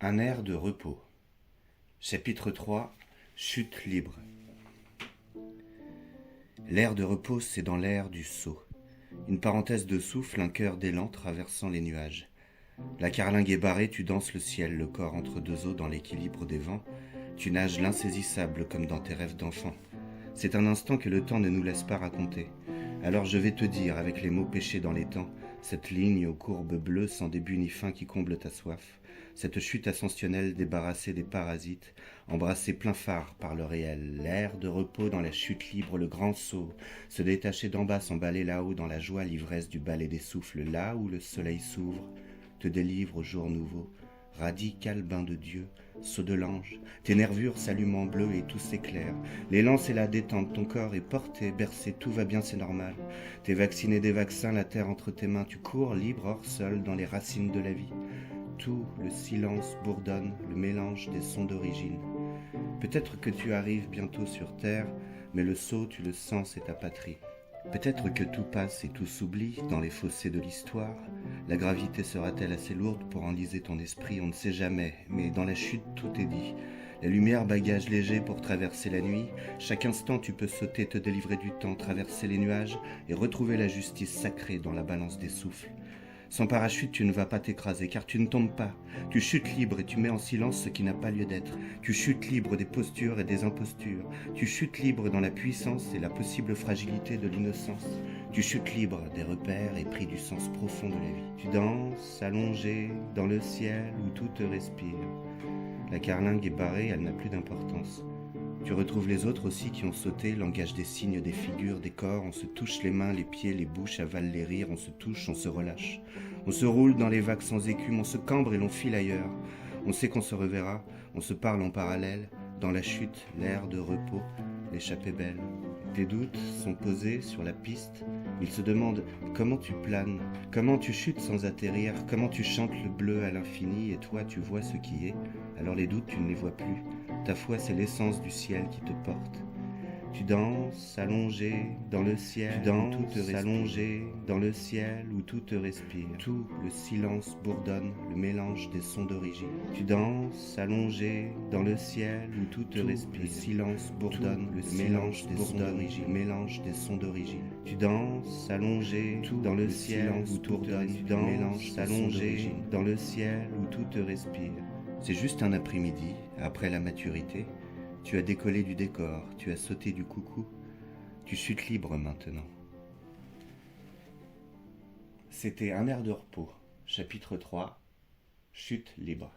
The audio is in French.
Un air de repos. Chapitre 3. Chute libre. L'air de repos, c'est dans l'air du saut. Une parenthèse de souffle, un cœur d'élan traversant les nuages. La carlingue est barrée, tu danses le ciel, le corps entre deux eaux dans l'équilibre des vents. Tu nages l'insaisissable comme dans tes rêves d'enfant. C'est un instant que le temps ne nous laisse pas raconter. Alors je vais te dire, avec les mots pêchés dans les temps, cette ligne aux courbes bleues sans début ni fin qui comble ta soif, cette chute ascensionnelle débarrassée des parasites, embrassée plein phare par le réel, l'air de repos dans la chute libre, le grand saut, se détacher d'en bas, s'emballer là-haut dans la joie, l'ivresse du ballet des souffles, là où le soleil s'ouvre, te délivre au jour nouveau, radical bain de Dieu, saut de l'ange, tes nervures s'allument en bleu et tout s'éclaire. L'élan c'est la détente, ton corps est porté, bercé, tout va bien, c'est normal. T'es vacciné des vaccins, la terre entre tes mains, tu cours libre, hors sol, dans les racines de la vie. Tout le silence bourdonne, le mélange des sons d'origine. Peut-être que tu arrives bientôt sur terre, mais le saut, tu le sens, c'est ta patrie. Peut-être que tout passe et tout s'oublie dans les fossés de l'histoire. La gravité sera-t-elle assez lourde pour enliser ton esprit? On ne sait jamais, mais dans la chute tout est dit. La lumière, bagage léger pour traverser la nuit. Chaque instant tu peux sauter, te délivrer du temps, traverser les nuages et retrouver la justice sacrée dans la balance des souffles. Sans parachute, tu ne vas pas t'écraser, car tu ne tombes pas. Tu chutes libre et tu mets en silence ce qui n'a pas lieu d'être. Tu chutes libre des postures et des impostures. Tu chutes libre dans la puissance et la possible fragilité de l'innocence. Tu chutes libre des repères et pris du sens profond de la vie. Tu danses, allongé, dans le ciel où tout te respire. La carlingue est barrée, elle n'a plus d'importance. Tu retrouves les autres aussi qui ont sauté, langage des signes, des figures, des corps, on se touche les mains, les pieds, les bouches, avale les rires, on se touche, on se relâche. On se roule dans les vagues sans écume, on se cambre et l'on file ailleurs. On sait qu'on se reverra, on se parle en parallèle, dans la chute, l'air de repos, l'échappée belle. Tes doutes sont posés sur la piste, ils se demandent comment tu planes, comment tu chutes sans atterrir, comment tu chantes le bleu à l'infini et toi tu vois ce qui est, alors les doutes tu ne les vois plus. Ta foi, c'est l'essence du ciel qui te porte. Tu danses, allongé, dans le ciel, tu danses, allongé, dans le ciel où tout te respire. Tout le silence bourdonne, le mélange des sons d'origine. Tu danses, allongé, dans le ciel où tout te respire. Le silence bourdonne, le mélange des sons d'origine. Mélange des sons d'origine. Tu danses, allongé, dans le ciel où tout bourdonne. Tu danses, allongé, dans le ciel où tout te respire. C'est juste un après-midi, après la maturité. Tu as décollé du décor, tu as sauté du coucou, tu chutes libre maintenant. C'était Un air de repos, chapitre 3, chute libre.